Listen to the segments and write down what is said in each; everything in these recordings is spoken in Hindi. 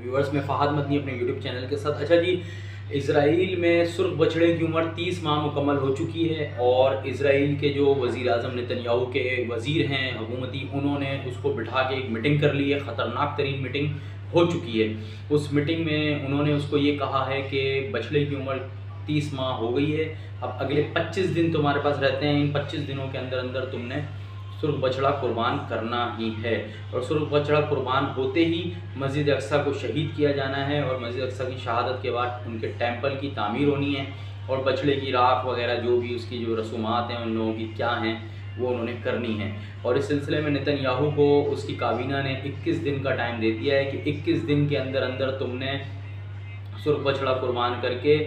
व्यूअर्स, मैं फ़हाद मदनी अपने यूट्यूब चैनल के साथ। अच्छा जी, इज़राइल में सुर्ख बछड़े की उम्र 30 माह मुकम्मल हो चुकी है और इज़राइल के जो वज़ीर आज़म नेतन्याहू के वज़ीर हैं हुकूमती, उन्होंने उसको बिठा के एक मीटिंग कर ली है। ख़तरनाक तरीन मीटिंग हो चुकी है। उस मीटिंग में उन्होंने उसको ये कहा है कि बछड़े की उम्र 30 माह हो गई है, अब अगले 25 दिन तुम्हारे पास रहते हैं, इन 25 दिनों के अंदर अंदर तुमने सुर्ख बछड़ा कुर्बान करना ही है। और सुर्ख बछड़ा कुर्बान होते ही मस्जिद अक्सा को शहीद किया जाना है और मस्जिद अक्सा की शहादत के बाद उनके टेंपल की तामीर होनी है और बछड़े की राख वगैरह जो भी उसकी जो रसूमात हैं उन लोगों की क्या हैं वो उन्होंने करनी है। और इस सिलसिले में नेतन्याहू को उसकी काबीना ने 21 दिन का टाइम दे दिया है कि 21 दिन के अंदर अंदर तुमने सुर्ख बछड़ा कुर्बान करके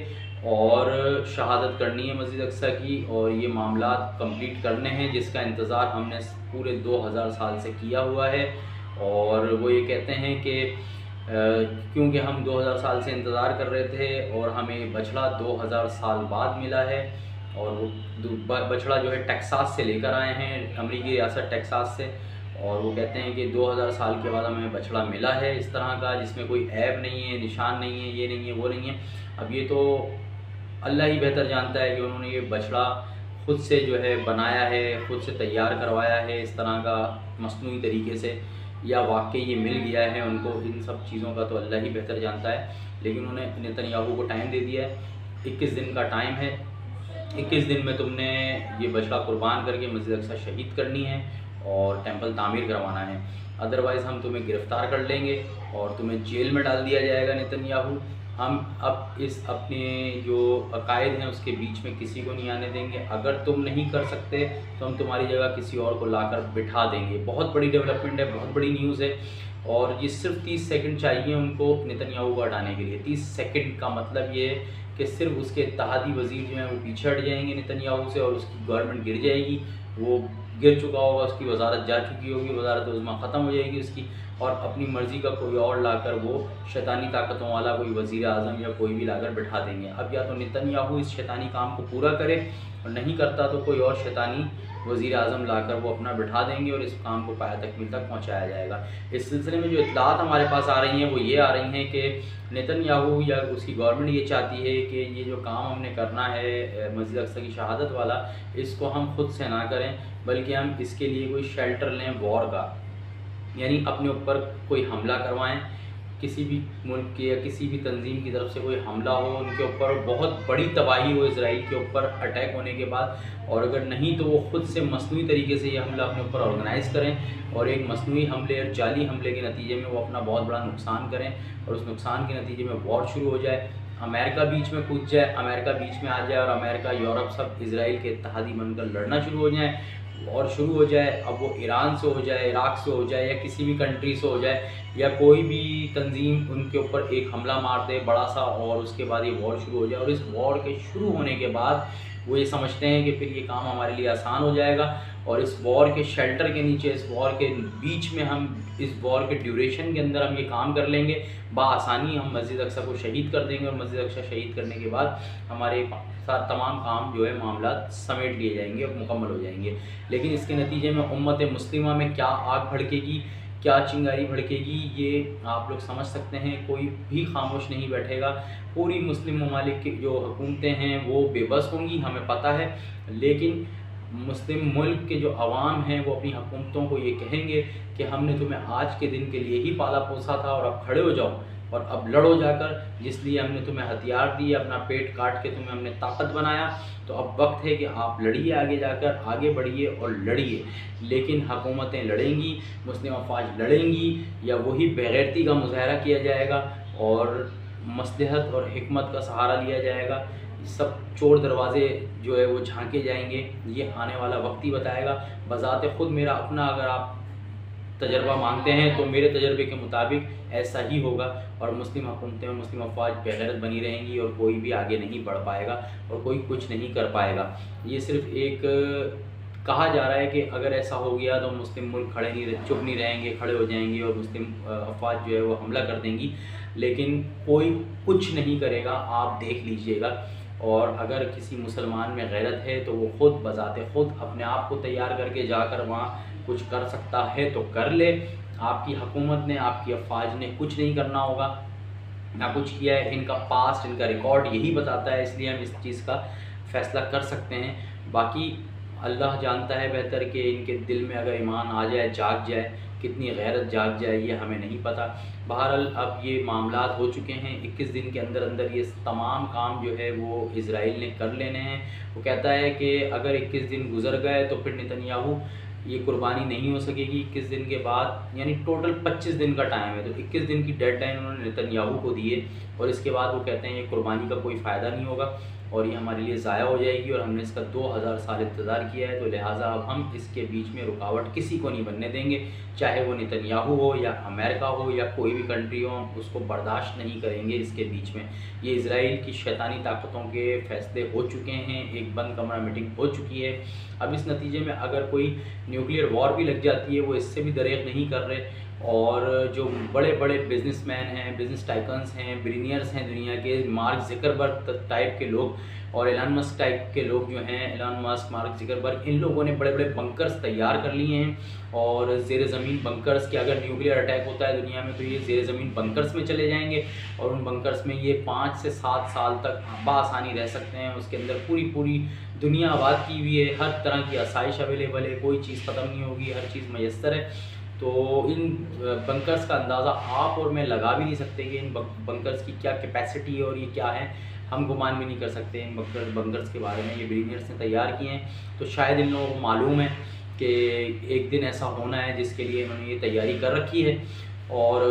और शहादत करनी है मस्जिद अक्सा की, और ये मामला कंप्लीट करने हैं जिसका इंतज़ार हमने पूरे 2000 साल से किया हुआ है। और वो ये कहते हैं कि क्योंकि हम 2000 साल से इंतज़ार कर रहे थे और हमें बछड़ा 2000 साल बाद मिला है। और वो बछड़ा जो है टेक्सास से लेकर आए हैं, अमेरिकी रियासत टेक्सास से। और वो कहते हैं कि 2000 साल के बाद हमें बछड़ा मिला है इस तरह का, जिसमें कोई ऐब नहीं है, निशान नहीं है, ये नहीं है, वो नहीं है। अब ये तो अल्लाह ही बेहतर जानता है कि उन्होंने ये बछड़ा खुद से जो है बनाया है, खुद से तैयार करवाया है इस तरह का मसनूई तरीके से, या वाकई ये मिल गया है उनको। इन सब चीज़ों का तो अल्लाह ही बेहतर जानता है। लेकिन उन्होंने नेतन्याहू को टाइम दे दिया है, 21 दिन का टाइम है। 21 दिन में तुमने ये बछड़ा कुर्बान करके मस्जिद अक्सा शहीद करनी है और टेंपल तामीर करवाना है, अदरवाइज़ हम तुम्हें गिरफ़्तार कर लेंगे और तुम्हें जेल में डाल दिया जाएगा नेतन्याहू। हम अब इस अपने जो अकायद हैं उसके बीच में किसी को नहीं आने देंगे। अगर तुम नहीं कर सकते तो हम तुम्हारी जगह किसी और को लाकर बिठा देंगे। बहुत बड़ी डेवलपमेंट है, बहुत बड़ी न्यूज़ है। और ये सिर्फ 30 सेकंड चाहिए उनको नेतन्याहू को हटाने के लिए। 30 सेकंड का मतलब ये है कि सिर्फ उसके इत्तेहादी वज़ीर जो हैं वो पीछे हट जाएंगे नेतन्याहू से और उसकी गवर्नमेंट गिर जाएगी। वो गिर चुका होगा, उसकी वजारत जा चुकी होगी, वजारत उज़्मा ख़त्म हो जाएगी उसकी, और अपनी मर्ज़ी का कोई और लाकर वो शैतानी ताकतों वाला कोई वज़ीर आज़म या कोई भी लाकर बिठा देंगे। अब या तो नेतन्याहू इस शैतानी काम को पूरा करे और नहीं करता तो कोई और शैतानी वज़ीर आज़म लाकर वो अपना बिठा देंगे और इस काम को पाया तकमील तक पहुँचाया जाएगा। इस सिलसिले में जो इत्तलात हमारे पास आ रही हैं वो ये आ रही हैं कि नेतन्याहू या उसकी गवर्नमेंट ये चाहती है कि ये जो काम हमने करना है मस्जिद अक्सा की शहादत वाला, इसको हम खुद से ना करें बल्कि हम इसके लिए कोई शेल्टर लें वॉर का, यानी अपने ऊपर कोई हमला करवाएं, किसी भी मुल्क के या किसी भी तंजीम की तरफ से कोई हमला हो उनके ऊपर, बहुत बड़ी तबाही हो इसराइल के ऊपर अटैक होने के बाद। और अगर नहीं तो वो ख़ुद से मसनूई तरीके से ये हमला अपने ऊपर ऑर्गेनाइज़ करें और एक मसनूई हमले और जाली हमले के नतीजे में वो अपना बहुत बड़ा नुकसान करें और उस नुकसान के नतीजे में वॉर शुरू हो जाए, अमेरिका बीच में कूद जाए, अमेरिका बीच में आ जाए और अमेरिका यूरोप सब इसराइल के इत्तेहादी बनकर लड़ना शुरू हो जाए और शुरू हो जाए। अब वो ईरान से हो जाए, इराक़ से हो जाए या किसी भी कंट्री से हो जाए या कोई भी तंजीम उनके ऊपर एक हमला मार दे बड़ा सा और उसके बाद ये वॉर शुरू हो जाए। और इस वॉर के शुरू होने के बाद वो ये समझते हैं कि फिर ये काम हमारे लिए आसान हो जाएगा और इस वॉर के शेल्टर के नीचे, इस वॉर के बीच में, हम इस वॉर के ड्यूरेशन के अंदर हम ये काम कर लेंगे बआसानी। हम मस्जिद अक्सा को शहीद कर देंगे और मस्जिद अक्सा शहीद करने के बाद हमारे साथ तमाम काम जो है मामला समेट लिए जाएंगे और मुकम्मल हो जाएंगे। लेकिन इसके नतीजे में उम्मत मुस्लिमा में क्या आग भड़केगी, क्या चिंगारी भड़केगी, ये आप लोग समझ सकते हैं। कोई भी खामोश नहीं बैठेगा। पूरी मुस्लिम ममालिक की जो हुकूमतें हैं वो बेबस होंगी, हमें पता है। लेकिन मुस्लिम मुल्क के जो अवाम हैं वो अपनी हुकूमतों को ये कहेंगे कि हमने तुम्हें आज के दिन के लिए ही पाला पोसा था और अब खड़े हो जाओ और अब लड़ो जाकर, जिसलिए हमने तुम्हें हथियार दिए, अपना पेट काट के तुम्हें हमने ताकत बनाया। तो अब वक्त है कि आप लड़िए, आगे जाकर आगे बढ़िए और लड़िए। लेकिन हुकूमतें लड़ेंगी, मुस्लिम अफवाज लड़ेंगी या वही बेगैरती का मुजाहरा किया जाएगा और मसलहत और हिकमत का सहारा लिया जाएगा। सब चोर दरवाज़े जो है वो झांके जाएंगे, ये आने वाला वक्त ही बताएगा। बज़ाते ख़ुद मेरा अपना अगर आप तजर्बा मांगते हैं तो मेरे तजर्बे के मुताबिक ऐसा ही होगा और मुस्लिम हुकूमतें और मुस्लिम अफवाज बेगैरत बनी रहेंगी और कोई भी आगे नहीं बढ़ पाएगा और कोई कुछ नहीं कर पाएगा। ये सिर्फ एक कहा जा रहा है कि अगर ऐसा हो गया तो मुस्लिम मुल्क खड़े नहीं, चुप नहीं रहेंगे, खड़े हो जाएंगे और मुस्लिम अफवाज जो है वो हमला कर देंगी। लेकिन कोई कुछ नहीं करेगा, आप देख लीजिएगा। और अगर किसी मुसलमान में गैरत है तो वो ख़ुद बज़ाते ख़ुद अपने आप को तैयार करके जाकर वहाँ कुछ कर सकता है तो कर ले। आपकी हुकूमत ने, आपकी अफवाज ने कुछ नहीं करना होगा, ना कुछ किया है। इनका पास्ट, इनका रिकॉर्ड यही बताता है, इसलिए हम इस चीज़ का फ़ैसला कर सकते हैं। बाकी अल्लाह जानता है बेहतर कि इनके दिल में अगर ईमान आ जाए, जाग जाए, कितनी गैरत जाग जाए, ये हमें नहीं पता। बहरहाल अब ये मामलात हो चुके हैं, 21 दिन के अंदर अंदर ये तमाम काम जो है वो इज़राइल ने कर लेने हैं। वो कहता है कि अगर 21 दिन गुजर गए तो फिर नेतन्याहू ये कुर्बानी नहीं हो सकेगी 21 दिन के बाद, यानी टोटल 25 दिन का टाइम है। तो 21 दिन की डेडलाइन उन्होंने नेतन्याहू को दी है और इसके बाद वो कहते हैं ये कुर्बानी का कोई फ़ायदा नहीं होगा और ये हमारे लिए ज़ाया हो जाएगी और हमने इसका 2000 साल इंतज़ार किया है, तो लिहाजा अब हम इसके बीच में रुकावट किसी को नहीं बनने देंगे, चाहे वो नेतन्याहू हो या अमेरिका हो या कोई भी कंट्री हो, हम उसको बर्दाश्त नहीं करेंगे इसके बीच में। ये इज़राइल की शैतानी ताकतों के फ़ैसले हो चुके हैं, एक बंद कमरा मीटिंग हो चुकी है। अब इस नतीजे में अगर कोई न्यूक्लियर वॉर भी लग जाती है, वो इससे भी दरेग नहीं कर रहे। और जो बड़े बड़े बिजनेसमैन हैं, बिजनेस टाइकन्स हैं, बिलियनियर्स हैं दुनिया के, मार्क ज़करबर्ग टाइप के लोग और एलन मस्क टाइप के लोग जो हैं, एलन मस्क, मार्क ज़करबर्ग, इन लोगों ने बड़े बड़े बंकर्स तैयार कर लिए हैं और ज़ेर ज़मीन बंकर्स के, अगर न्यूक्लियर अटैक होता है दुनिया में तो ये ज़ेर ज़मीन बंकर्स में चले जाएंगे और उन बंकर्स में ये 5 से 7 साल तक बआसानी रह सकते हैं। उसके अंदर पूरी दुनिया आबाद की हुई है, हर तरह की आसाइश अवेलेबल है, कोई चीज़ ख़त्म नहीं होगी, हर चीज़ मैसर है। तो इन बंकर्स का अंदाज़ा आप और मैं लगा भी नहीं सकते कि इन बंकर्स की क्या कैपेसिटी है और ये क्या है, हम गुमान भी नहीं कर सकते इन बंकर्स के बारे में। ये बिलियनियर्स ने तैयार किए हैं, तो शायद इन लोगों को मालूम है कि एक दिन ऐसा होना है जिसके लिए इन्होंने ये तैयारी कर रखी है। और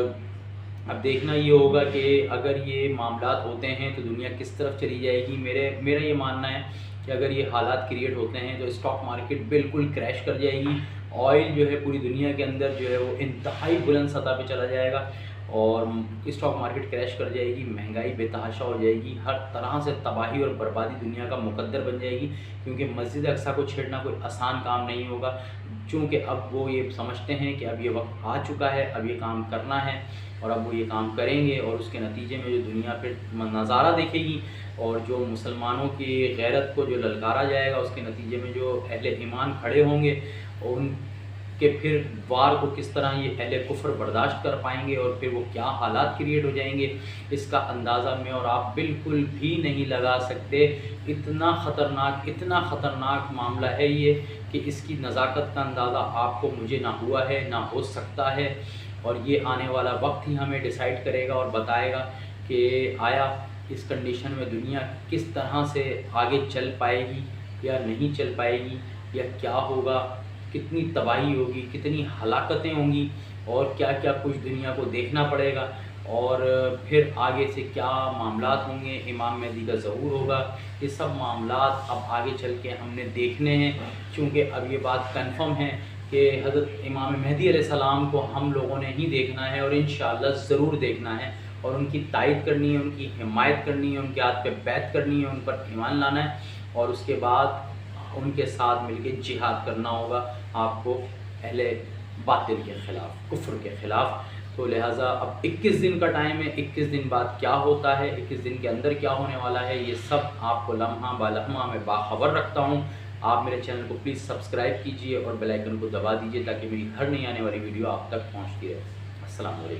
अब देखना ये होगा कि अगर ये मामलात होते हैं तो दुनिया किस तरफ चली जाएगी। मेरा ये मानना है कि अगर ये हालात क्रिएट होते हैं तो स्टॉक मार्केट बिल्कुल क्रैश कर जाएगी, ऑयल जो है पूरी दुनिया के अंदर जो है वो इंतहाई बुलंद सतह पे चला जाएगा और स्टॉक मार्केट क्रैश कर जाएगी, महंगाई बेतहाशा हो जाएगी, हर तरह से तबाही और बर्बादी दुनिया का मुकद्दर बन जाएगी। क्योंकि मस्जिद अक्सा को छेड़ना कोई आसान काम नहीं होगा, चूँकि अब वो ये समझते हैं कि अब ये वक्त आ चुका है, अब ये काम करना है और अब वो ये काम करेंगे और उसके नतीजे में जो दुनिया फिर नज़ारा देखेगी और जो मुसलमानों की गैरत को जो ललकारा जाएगा, उसके नतीजे में जो अहले ईमान खड़े होंगे और उनके फिर वार को किस तरह ये अहले कुफ्र बर्दाश्त कर पाएंगे और फिर वो क्या हालात क्रिएट हो जाएंगे, इसका अंदाज़ा मैं और आप बिल्कुल भी नहीं लगा सकते। इतना ख़तरनाक मामला है ये कि इसकी नज़ाकत का अंदाज़ा आपको मुझे ना हुआ है, ना हो सकता है। और ये आने वाला वक्त ही हमें डिसाइड करेगा और बताएगा कि आया इस कंडीशन में दुनिया किस तरह से आगे चल पाएगी या नहीं चल पाएगी, या क्या होगा, कितनी तबाही होगी, कितनी हलाकतें होंगी और क्या क्या कुछ दुनिया को देखना पड़ेगा और फिर आगे से क्या मामलात होंगे, इमाम मेहदी का ज़हूर होगा। ये सब मामलात अब आगे चल के हमने देखने हैं, क्योंकि अब ये बात कंफर्म है कि हज़रत इमाम मेहदी अलैहिस्सलाम को हम लोगों ने ही देखना है और इंशाअल्लाह ज़रूर देखना है और उनकी तायद करनी है, उनकी हिमायत करनी है, उनके हाथ पे बैत करनी है, उन पर ईमान लाना है और उसके बाद उनके साथ मिलकर जिहाद करना होगा आपको अहले बातिल के ख़िलाफ़, कुफ्र के ख़िलाफ़। तो लिहाजा अब 21 दिन का टाइम है, 21 दिन बाद क्या होता है, 21 दिन के अंदर क्या होने वाला है, ये सब आपको लम्हा बलम्हा मैं बाखबर रखता हूँ। आप मेरे चैनल को प्लीज़ सब्सक्राइब कीजिए और बेल आइकन को दबा दीजिए ताकि मेरी हर नई आने वाली वीडियो आप तक पहुँचती रहे। अस्सलाम वालेकुम।